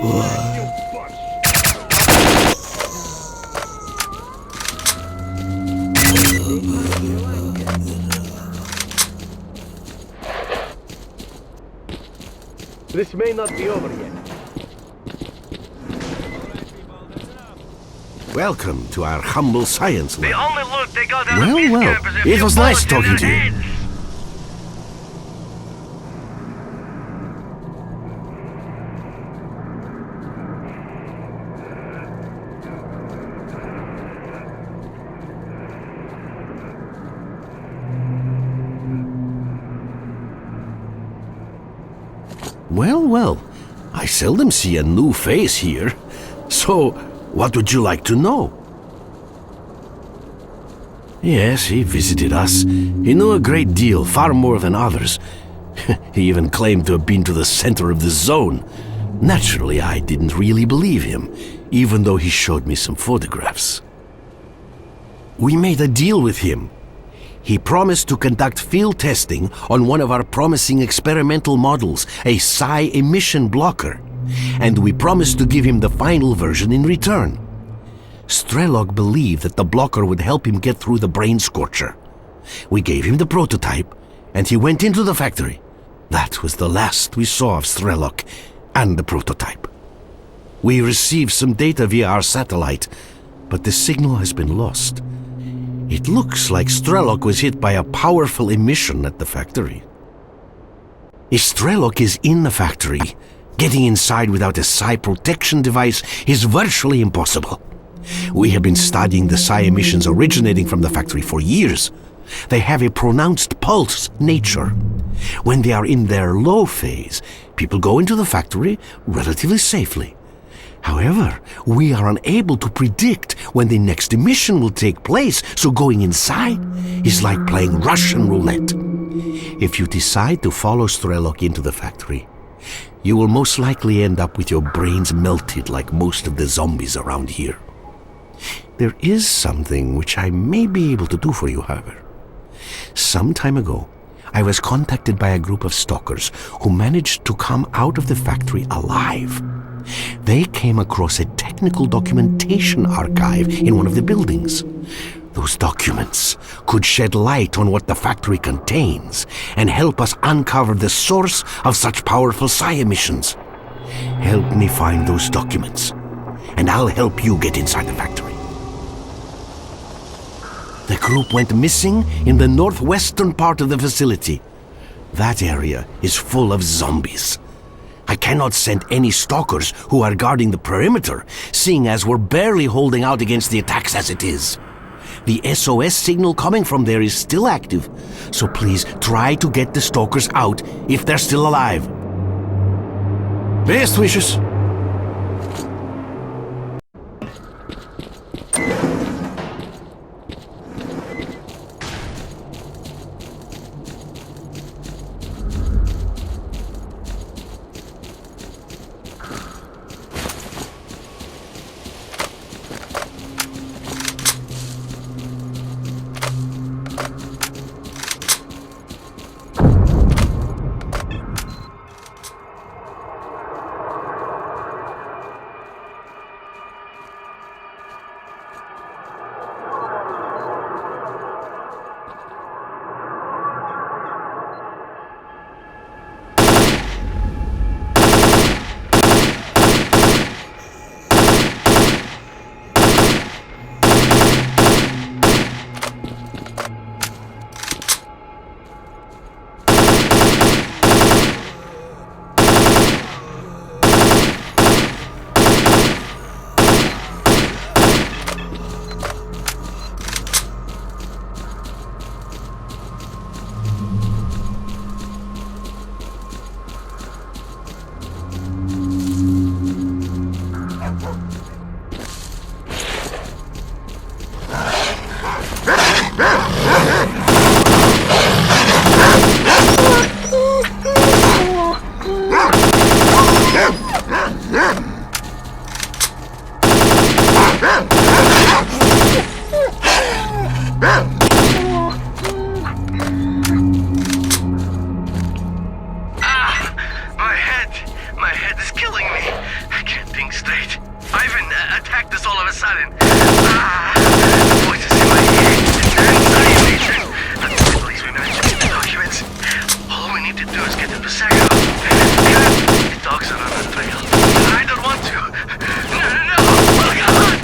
This may not be over yet. Welcome to our humble science lab. The only loot they got out of Well, this well, camp is a it few was nice bullets in talking their to you. heads. Well, well, I seldom see a new face here. So, what would you like to know? Yes, he visited us. He knew a great deal, far more than others. He even claimed to have been to the center of the zone. Naturally, I didn't really believe him, even though he showed me some photographs. We made a deal with him. He promised to conduct field testing on one of our promising experimental models, a psi emission blocker. And we promised to give him the final version in return. Strelok believed that the blocker would help him get through the brain scorcher. We gave him the prototype, and he went into the factory. That was the last we saw of Strelok and the prototype. We received some data via our satellite, but the signal has been lost. It looks like Strelok was hit by a powerful emission at the factory. If Strelok is in the factory, getting inside without a psi protection device is virtually impossible. We have been studying the psi emissions originating from the factory for years. They have a pronounced pulse nature. When they are in their low phase, people go into the factory relatively safely. However, we are unable to predict when the next emission will take place, so going inside is like playing Russian roulette. If you decide to follow Strelok into the factory, you will most likely end up with your brains melted like most of the zombies around here. There is something which I may be able to do for you, however. Some time ago, I was contacted by a group of stalkers who managed to come out of the factory alive. They came across a technical documentation archive in one of the buildings. Those documents could shed light on what the factory contains and help us uncover the source of such powerful psi emissions. Help me find those documents, and I'll help you get inside the factory. The group went missing in the northwestern part of the facility. That area is full of zombies. I cannot send any stalkers who are guarding the perimeter, seeing as we're barely holding out against the attacks as it is. The SOS signal coming from there is still active, so please try to get the stalkers out if they're still alive. Best wishes. sudden, voices in my head, anxiety matrix. At least we managed to get the documents. All we need to do is get them to Sakharov. The dogs are on the trail. I don't want to. No! Oh God!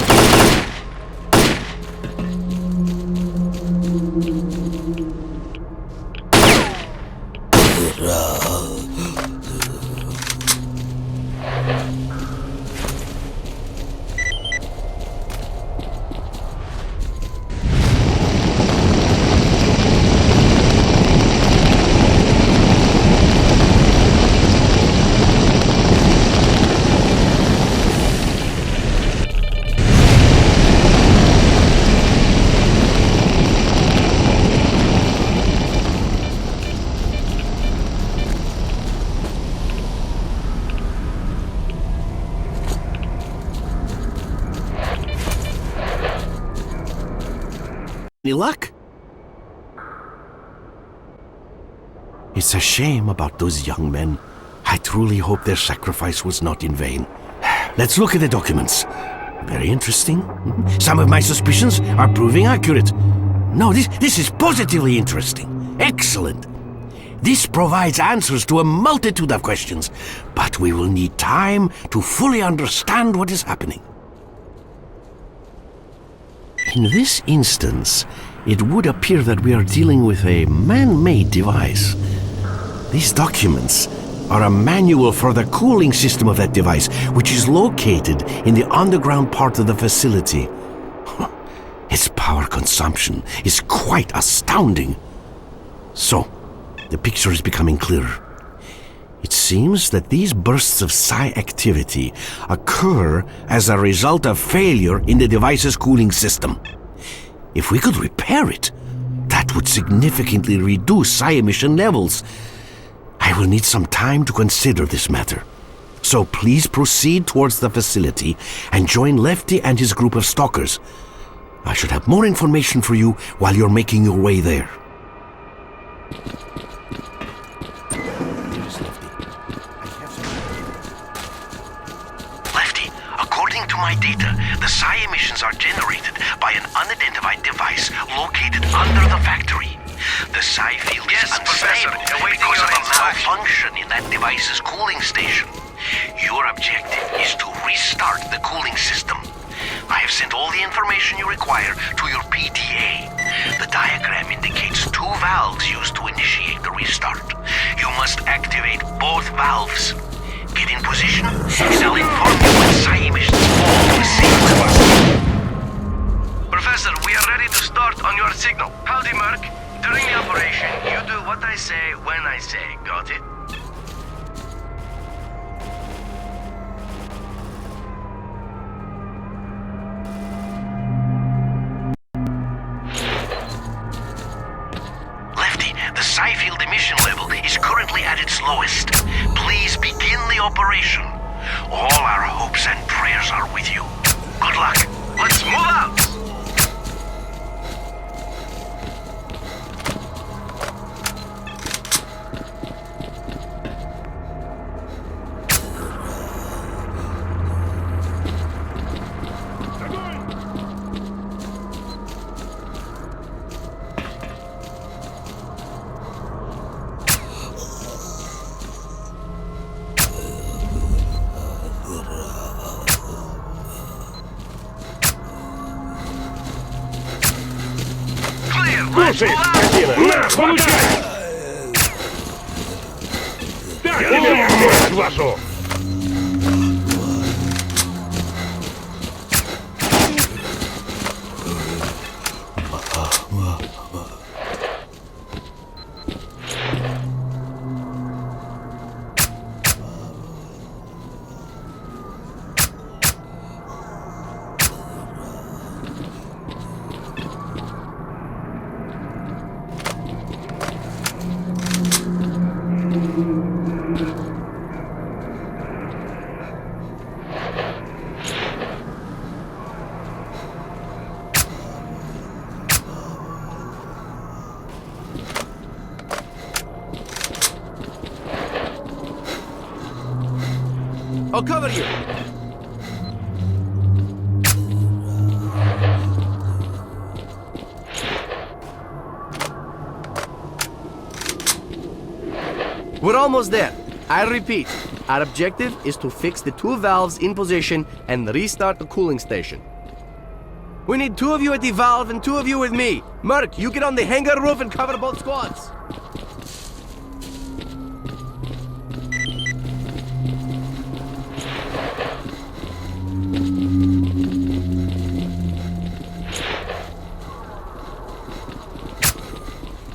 Any luck? It's a shame about those young men. I truly hope their sacrifice was not in vain. Let's look at the documents. Very interesting. Some of my suspicions are proving accurate. No, this is positively interesting. Excellent. This provides answers to a multitude of questions, but we will need time to fully understand what is happening. In this instance, it would appear that we are dealing with a man-made device. These documents are a manual for the cooling system of that device, which is located in the underground part of the facility. Its power consumption is quite astounding. So, the picture is becoming clearer. It seems that these bursts of psi activity occur as a result of failure in the device's cooling system. If we could repair it, that would significantly reduce psi emission levels. I will need some time to consider this matter. So please proceed towards the facility and join Lefty and his group of stalkers. I should have more information for you while you're making your way there. According to my data, the psi emissions are generated by an unidentified device located under the factory. The psi field is unstable because of a malfunction in that device's cooling station. Your objective is to restart the cooling system. I have sent all the information you require to your PTA. The diagram indicates 2 valves used to initiate the restart. You must activate both valves. Get in position, and I'll inform you when psi emissions fall to a safe level. Professor, we are ready to start on your signal. Howdy, Merc. During the operation, you do what I say when I say. Got it? Lefty, the psi field emission level is currently at its lowest. Please begin the operation. All our hopes and prayers are with you. Good luck. Let's move out! Слушай, скотина, на, получай! Так тебе, мать вашу! I'll cover you. We're almost there. I repeat, our objective is to fix the 2 valves in position and restart the cooling station. We need 2 of you at the valve and 2 of you with me. Merc, you get on the hangar roof and cover both squads.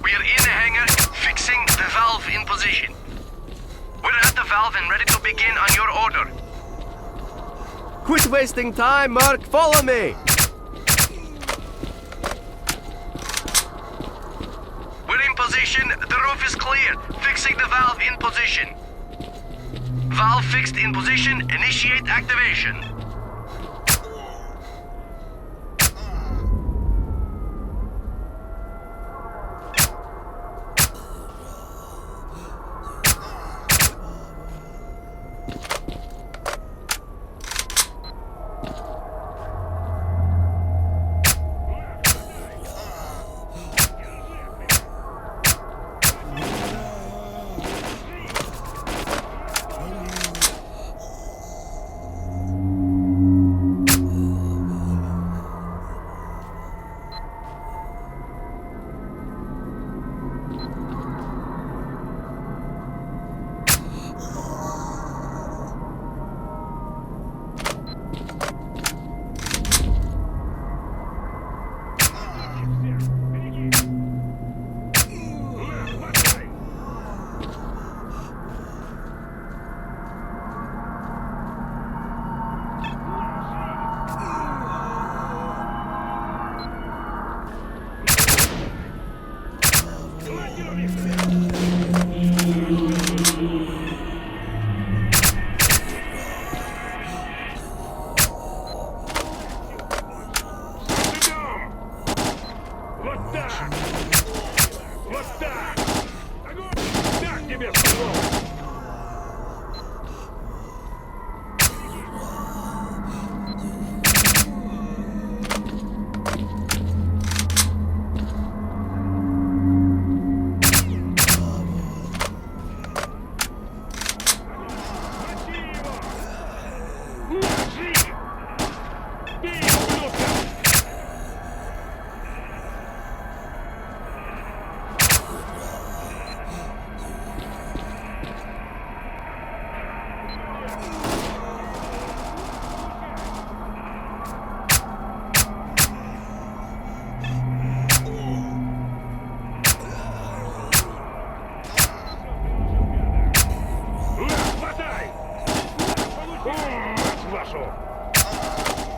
We're in the hangar, fixing the valve in position. We're at the valve and ready to begin on your order. Quit wasting time, Merc. Follow me. We're in position. The roof is clear. Fixing the valve in position. Valve fixed in position. Initiate activation.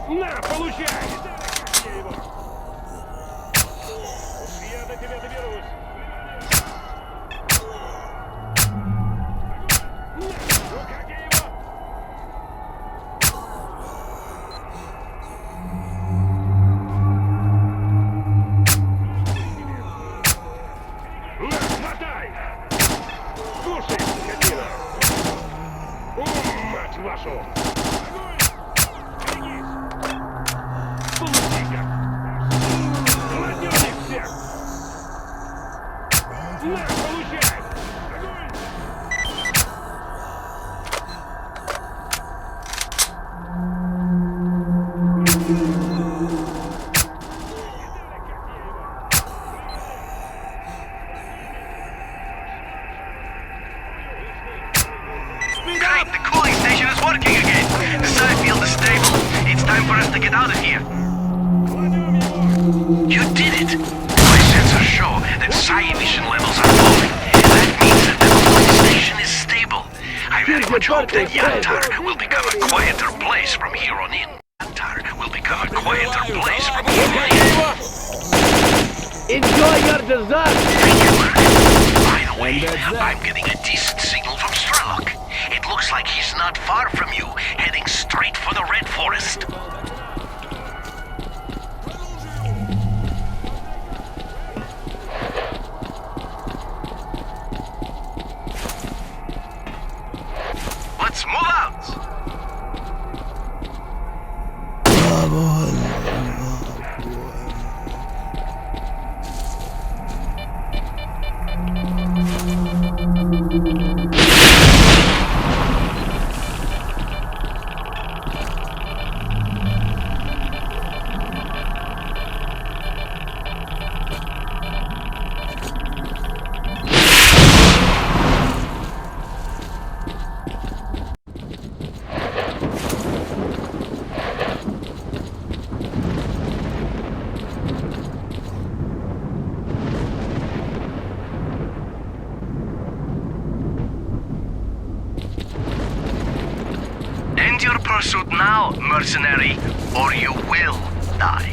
На, получай! Я до тебя доберусь. Ну как я его? На, хватай! Слушай, скотина! Мать вашу! На, получай! Огонь! Great, the cooling station is working again. The side field is stable. It's time for us to get out of here. You did it! My sensors show that psi emission levels are falling. That means that the cooling station is stable. I very much hope that Yantar will become a quieter place from here on in. Yantar will become a quieter place from here on in. Enjoy your dessert! Thank you, Mark. By the way, I'm getting a decent signal from Strelok. It looks like he's not far from you, heading straight for the Red Forest. Let's move out! under pursuit now, mercenary, or you will die.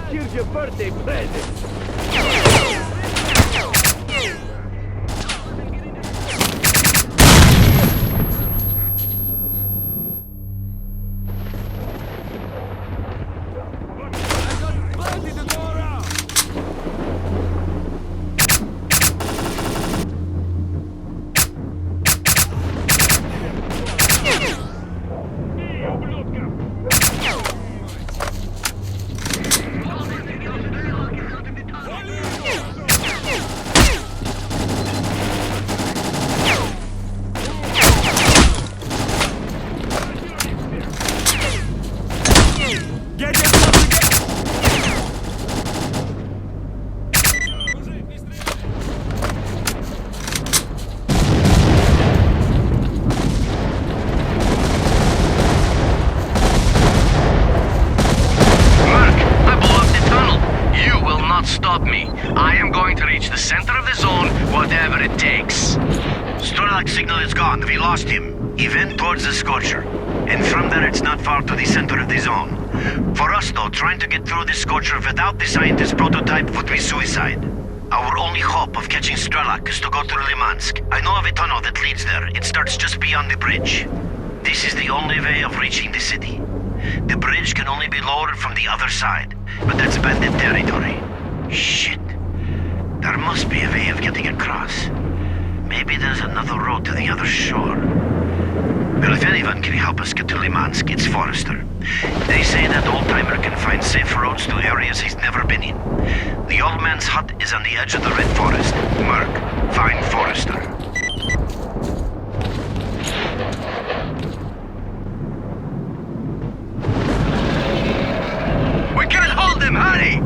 Here's your birthday present. Plenty to go around. И, ублюдков! Stop me. I am going to reach the center of the zone, whatever it takes. Strelok signal is gone. We lost him. Event towards the Scorcher. And from there it's not far to the center of the zone. For us though, trying to get through the Scorcher without the scientist prototype would be suicide. Our only hope of catching Strelok is to go through Limansk. I know of a tunnel that leads there. It starts just beyond the bridge. This is the only way of reaching the city. The bridge can only be lowered from the other side, but that's bandit territory. Shit. There must be a way of getting across. Maybe there's another road to the other shore. Well, if anyone can help us get to Limansk, it's Forrester. They say that old-timer can find safe roads to areas he's never been in. The old man's hut is on the edge of the Red Forest. Merc, find Forrester. We can't hold them, hurry!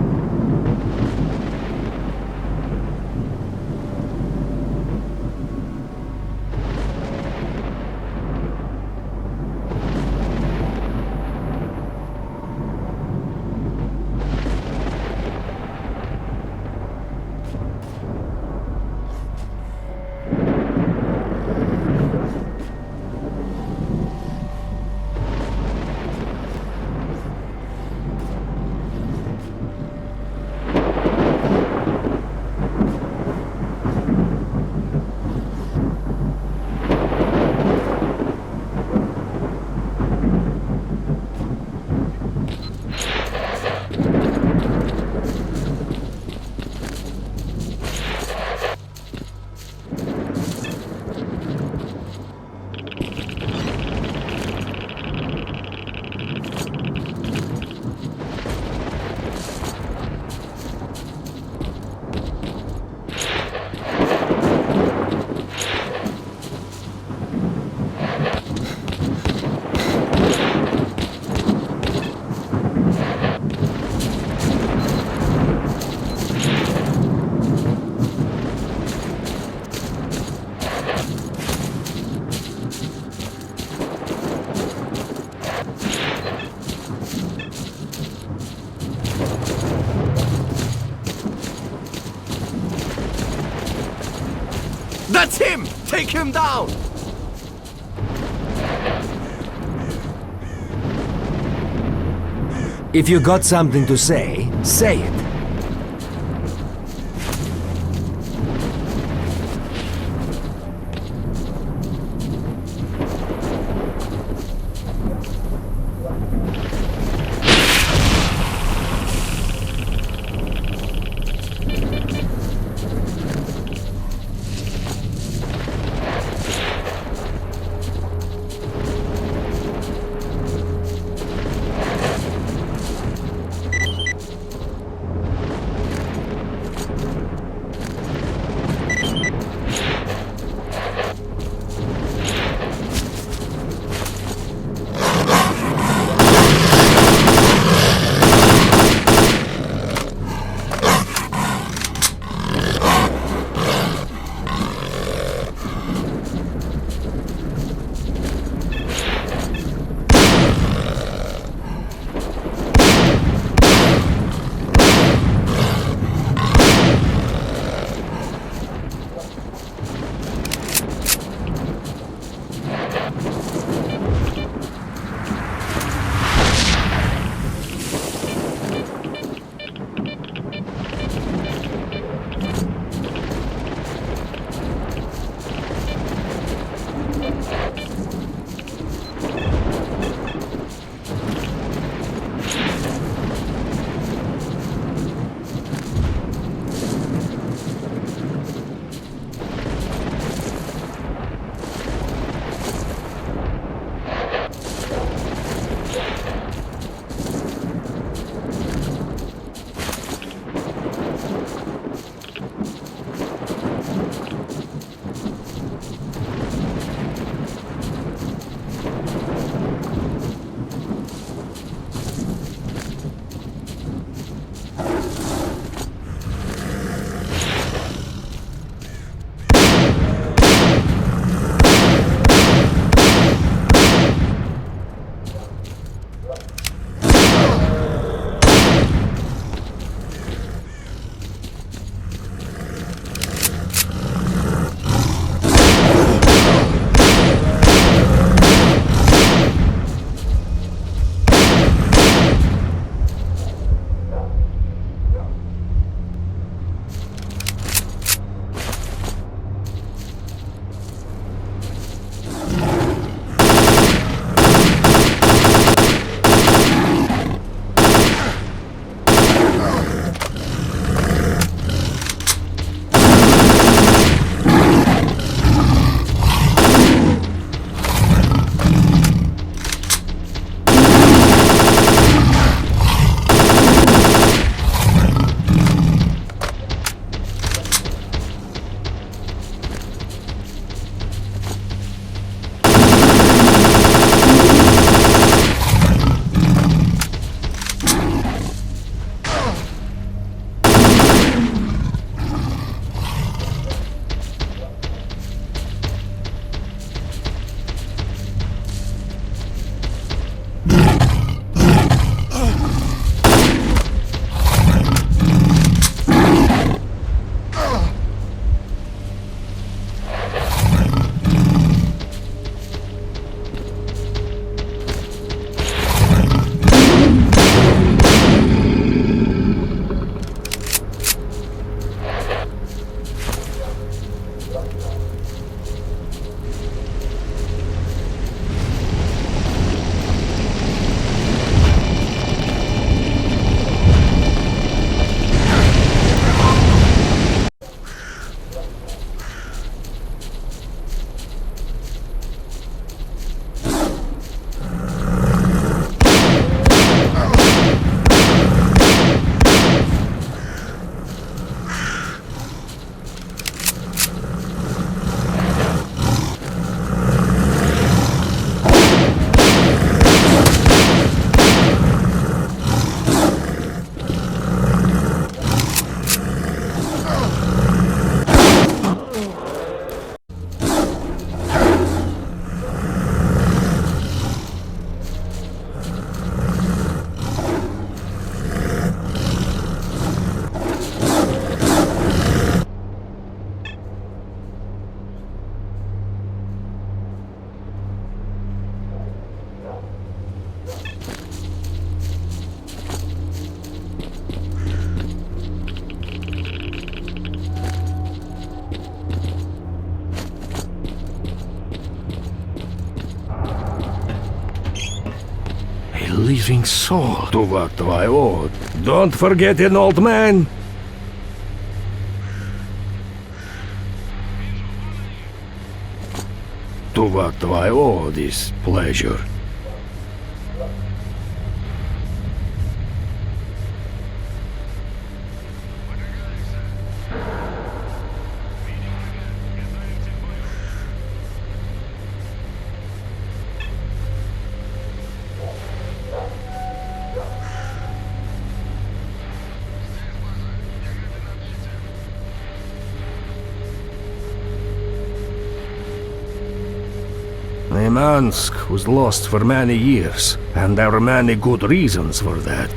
That's him! Take him down! If you got something to say it. living soul. To what do I owe? Don't forget an old man. To what do I owe this pleasure? Limansk was lost for many years, and there are many good reasons for that.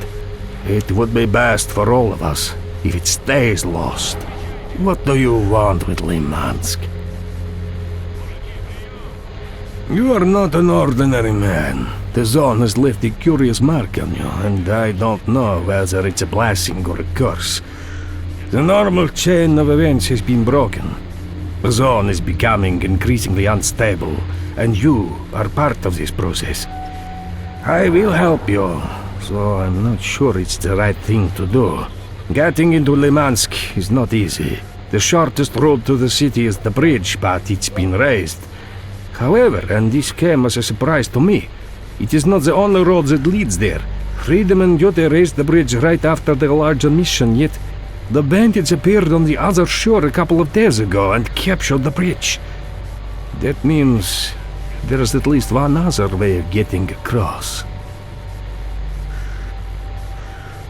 It would be best for all of us if it stays lost. What do you want with Limansk? You are not an ordinary man. The zone has left a curious mark on you, and I don't know whether it's a blessing or a curse. The normal chain of events has been broken. The zone is becoming increasingly unstable, and you are part of this process. I will help you, so I'm not sure it's the right thing to do. Getting into Limansk is not easy. The shortest road to the city is the bridge, but it's been raised. However, and this came as a surprise to me, it is not the only road that leads there. Freedom and Duty raised the bridge right after the larger mission, yet the bandits appeared on the other shore a couple of days ago and captured the bridge. That means there is at least one other way of getting across.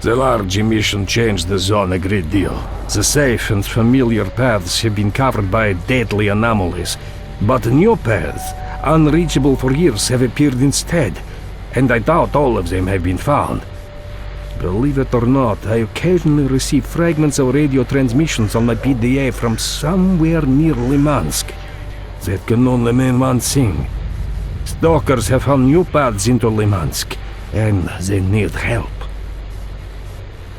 The large mission changed the zone a great deal. The safe and familiar paths have been covered by deadly anomalies, but new paths, unreachable for years, have appeared instead, and I doubt all of them have been found. Believe it or not, I occasionally receive fragments of radio transmissions on my PDA from somewhere near Limansk. That can only mean one thing. Stalkers have found new paths into Limansk, and they need help.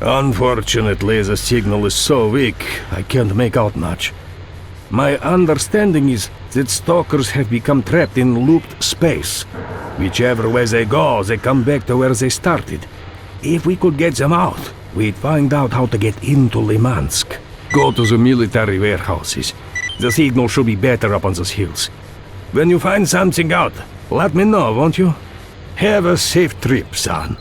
Unfortunately, the signal is so weak, I can't make out much. My understanding is that stalkers have become trapped in looped space. Whichever way they go, they come back to where they started. If we could get them out, we'd find out how to get into Limansk. Go to the military warehouses. The signal should be better up on those hills. When you find something out, let me know, won't you? Have a safe trip, son.